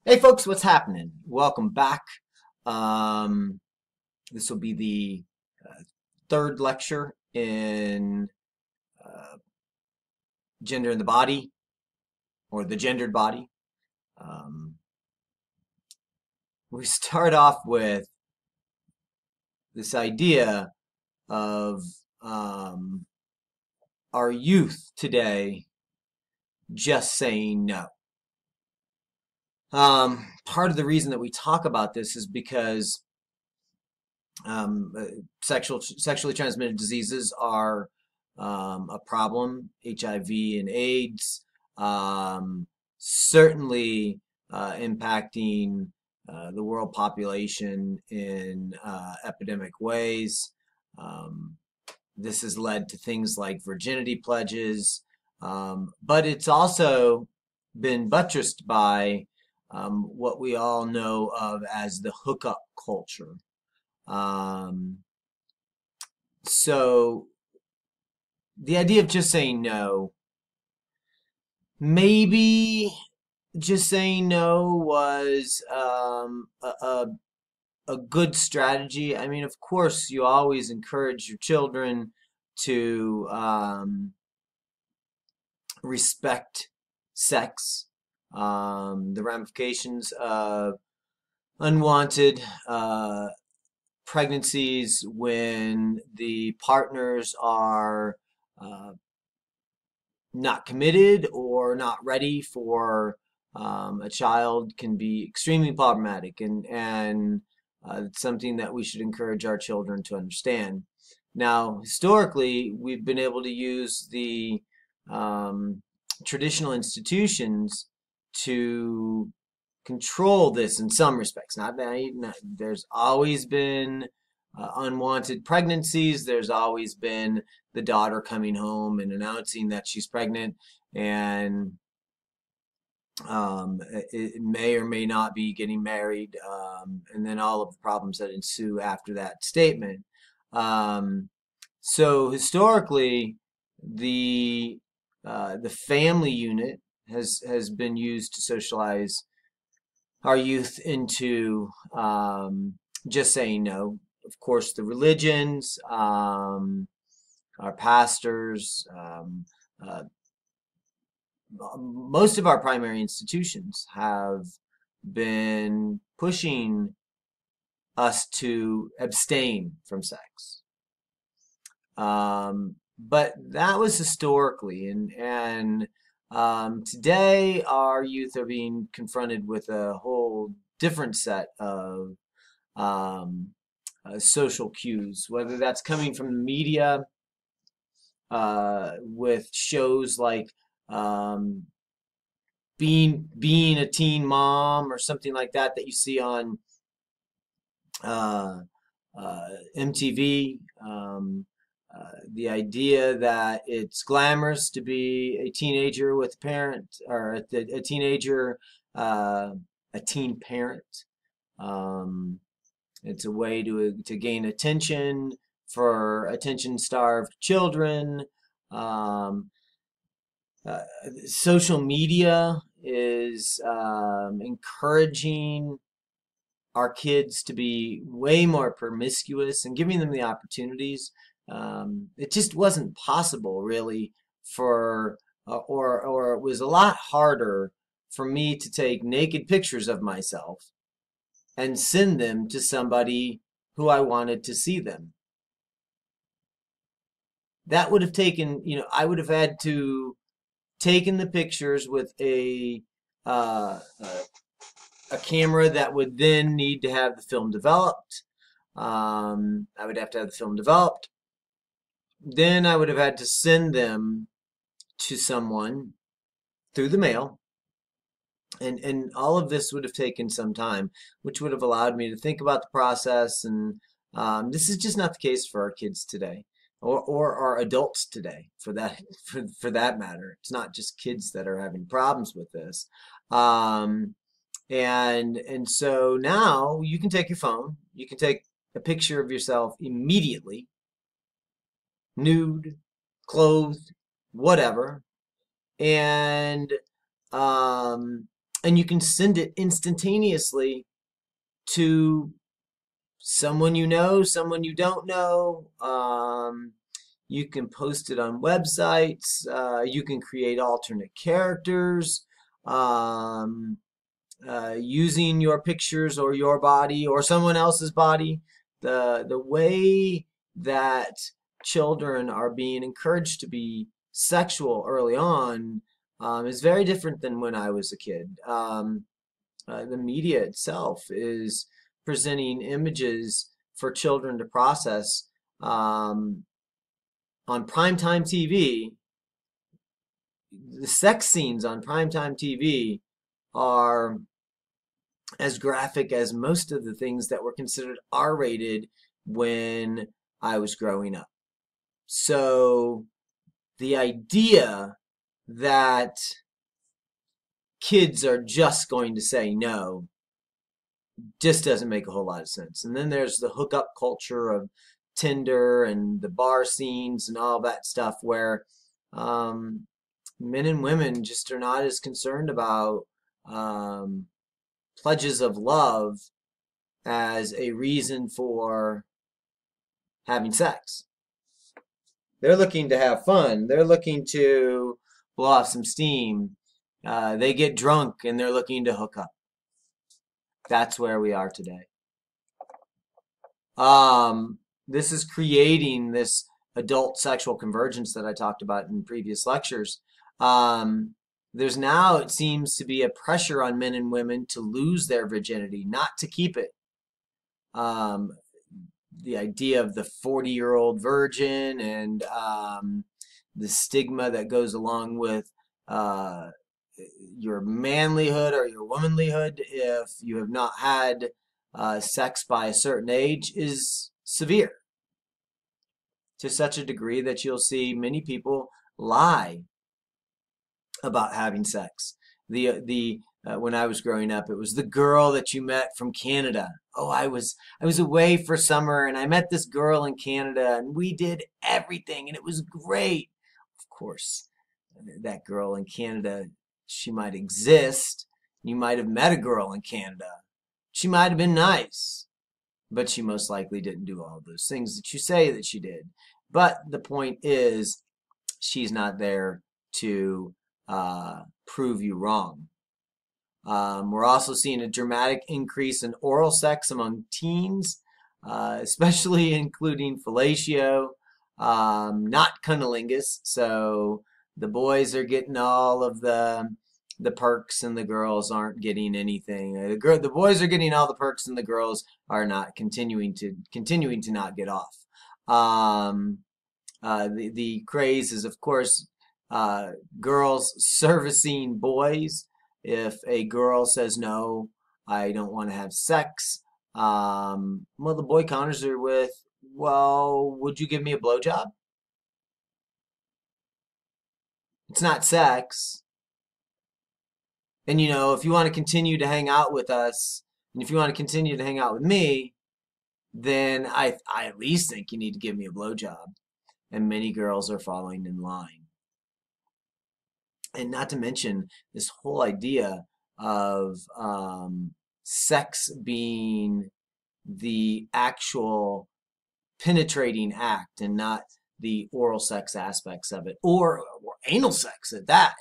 Hey folks, what's happening? Welcome back. Um, this will be the third lecture in uh, Gender in the Body, or the gendered body. Um, we start off with this idea of um, our youth today just saying no. Part of the reason that we talk about this is because sexually transmitted diseases are a problem. HIV and AIDS, certainly impacting the world population in epidemic ways. Um, this has led to things like virginity pledges, but it's also been buttressed by what we all know of as the hookup culture. Um, so the idea of just saying no, maybe just saying no was a good strategy. I mean, of course, you always encourage your children to respect sex, the ramifications of unwanted pregnancies when the partners are uh, not committed or not ready for a child can be extremely problematic, and it's something that we should encourage our children to understand. Now, historically, we've been able to use the um, traditional institutions to control this in some respects. There's always been unwanted pregnancies. There's always been the daughter coming home and announcing that she's pregnant, and it may or may not be getting married, and then all of the problems that ensue after that statement. Um, so historically, the the family unit has been used to socialize our youth into just saying no. Of course, the religions, our pastors, uh, most of our primary institutions have been pushing us to abstain from sex. But that was historically, and today our youth are being confronted with a whole different set of um, social cues, whether that's coming from the media with shows like um, being a teen mom or something like that that you see on uh, MTV. The idea that it's glamorous to be a teenager with a parent, or a teenager, uh, a teen parent. Um, it's a way to gain attention for attention-starved children. Um, uh, Social media is encouraging our kids to be way more promiscuous and giving them the opportunities. It just wasn't possible, really, for or it was a lot harder for me to take naked pictures of myself and send them to somebody who I wanted to see them. That would have taken, I would have had to taken the pictures with a camera that would then need to have the film developed. I would have to have the film developed. Then I would have had to send them to someone through the mail, and all of this would have taken some time, which would have allowed me to think about the process. And this is just not the case for our kids today, or our adults today, for that for that matter. It's not just kids that are having problems with this. Um, and so now you can take your phone, you can take a picture of yourself immediately, nude, clothed, whatever, and um, and you can send it instantaneously to someone you know, someone you don't know. You can post it on websites. You can create alternate characters using your pictures or your body or someone else's body. The way that children are being encouraged to be sexual early on is very different than when I was a kid. The media itself is presenting images for children to process on primetime TV. The sex scenes on primetime TV are as graphic as most of the things that were considered R-rated when I was growing up. So the idea that kids are just going to say no just doesn't make a whole lot of sense. And then there's the hookup culture of Tinder and the bar scenes and all that stuff where men and women just are not as concerned about pledges of love as a reason for having sex. They're looking to have fun. They're looking to blow off some steam. They get drunk and they're looking to hook up. That's where we are today. This is creating this adult sexual convergence that I talked about in previous lectures. There's now, it seems to be a pressure on men and women to lose their virginity, not to keep it. The idea of the 40-year-old virgin and the stigma that goes along with your manlyhood or your womanlyhood if you have not had sex by a certain age is severe, to such a degree that you'll see many people lie about having sex. When I was growing up, it was the girl that you met from Canada. Oh, I was away for summer and I met this girl in Canada and we did everything and it was great. Of course, that girl in Canada, she might exist. You might have met a girl in Canada. She might have been nice, but she most likely didn't do all those things that you say that she did. But the point is, she's not there to prove you wrong. We're also seeing a dramatic increase in oral sex among teens, especially including fellatio, not cunnilingus. So the boys are getting all of the perks and the girls aren't getting anything. The boys are getting all the perks and the girls are not continuing to not get off. The craze is, of course, girls servicing boys. If a girl says no, I don't want to have sex, well, the boy counters her with, well, would you give me a blowjob? It's not sex. And if you want to continue to hang out with us, and if you want to continue to hang out with me, then I at least think you need to give me a blowjob. And many girls are following in line. And not to mention this whole idea of sex being the actual penetrating act and not the oral sex aspects of it, or anal sex at that.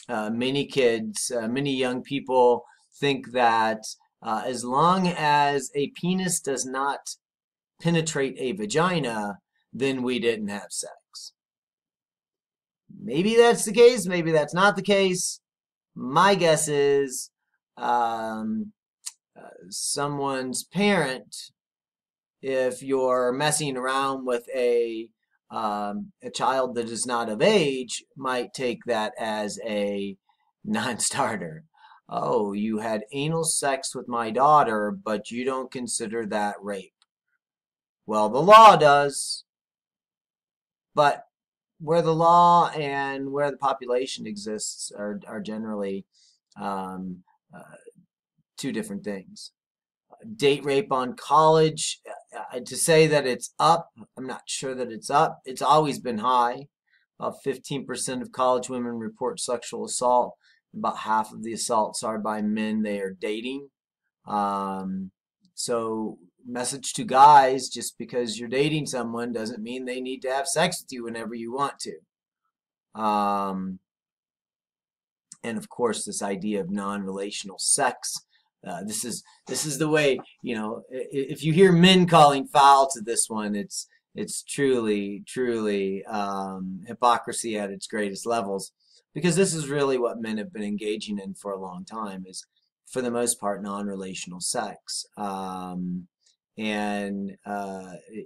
Many kids, many young people think that as long as a penis does not penetrate a vagina, then we didn't have sex. Maybe that's the case. Maybe that's not the case. My guess is someone's parent, if you're messing around with a child that is not of age, might take that as a non-starter. Oh, you had anal sex with my daughter, but you don't consider that rape. Well, the law does, but where the law and where the population exists are generally two different things. Date rape on college, to say that it's up, I'm not sure that it's up. It's always been high. About 15% of college women report sexual assault About half of the assaults are by men they are dating. So message to guys, just because you're dating someone doesn't mean they need to have sex with you whenever you want to. And of course, this idea of non-relational sex. This is the way, you know. If you hear men calling foul to this one, it's truly hypocrisy at its greatest levels, because this is really what men have been engaging in for a long time, is for the most part non-relational sex. And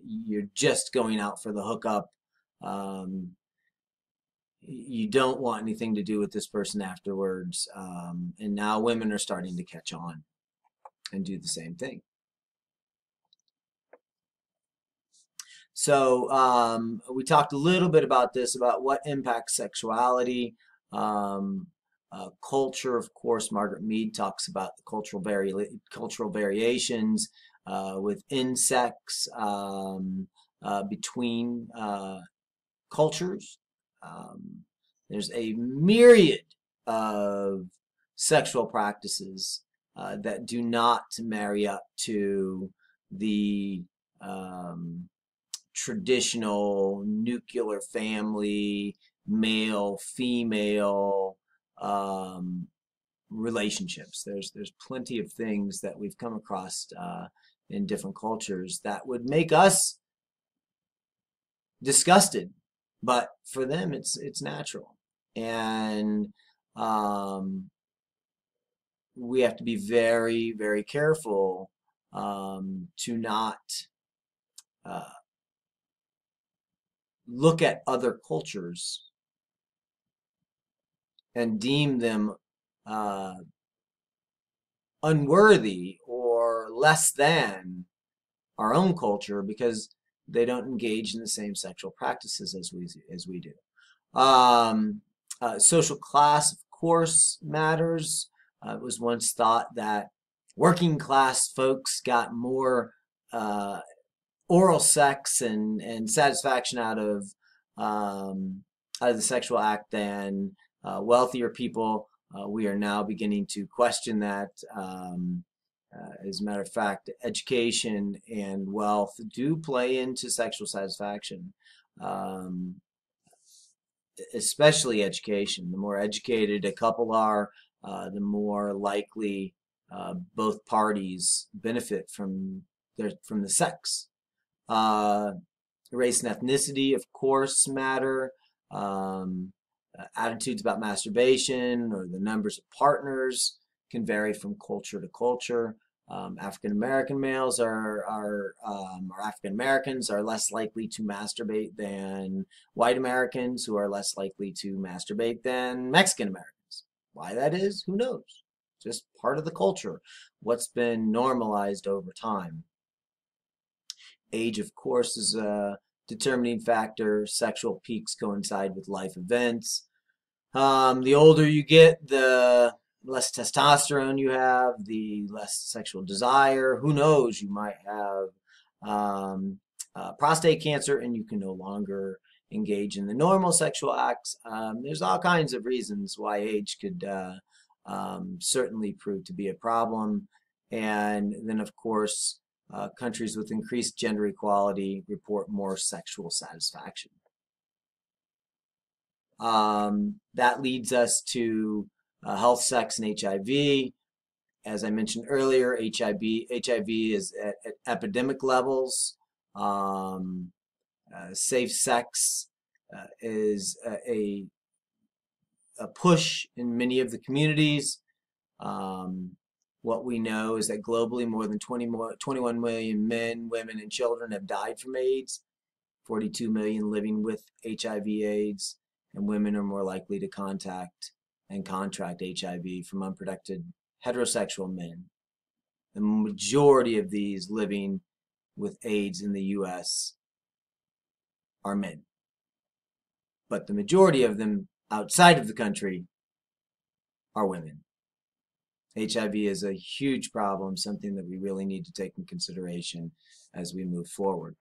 you're just going out for the hookup. You don't want anything to do with this person afterwards. And now women are starting to catch on and do the same thing. So we talked a little bit about this, about what impacts sexuality. Culture, of course, Margaret Mead talks about the cultural variations within sex, between cultures. There's a myriad of sexual practices that do not marry up to the traditional nuclear family, male, female relationships. There's plenty of things that we've come across in different cultures that would make us disgusted, but for them it's natural. And we have to be very, very careful to not look at other cultures and deem them unworthy or less than our own culture because they don't engage in the same sexual practices as we do. Social class, of course, matters. It was once thought that working class folks got more oral sex and satisfaction out of the sexual act than wealthier people. We are now beginning to question that. As a matter of fact, education and wealth do play into sexual satisfaction, especially education. The more educated a couple are, the more likely both parties benefit from the sex. Race and ethnicity, of course, matter. Attitudes about masturbation or the numbers of partners can vary from culture to culture. African American males or African Americans are less likely to masturbate than white Americans, who are less likely to masturbate than Mexican Americans. Why that is, who knows? Just part of the culture, what's been normalized over time. Age, of course, is a determining factor. Sexual peaks coincide with life events. The older you get, the less testosterone you have, the less sexual desire. Who knows? You might have prostate cancer and you can no longer engage in the normal sexual acts. There's all kinds of reasons why age could certainly prove to be a problem. And then, of course, countries with increased gender equality report more sexual satisfaction. That leads us to health, sex, and HIV. As I mentioned earlier, HIV is at epidemic levels. Safe sex is a push in many of the communities. What we know is that globally, more than 21 million men, women, and children have died from AIDS, 42 million living with HIV/AIDS, and women are more likely to contact and contract HIV from unprotected heterosexual men. The majority of these living with AIDS in the U.S. are men, but the majority of them outside of the country are women. HIV is a huge problem, something that we really need to take in consideration as we move forward.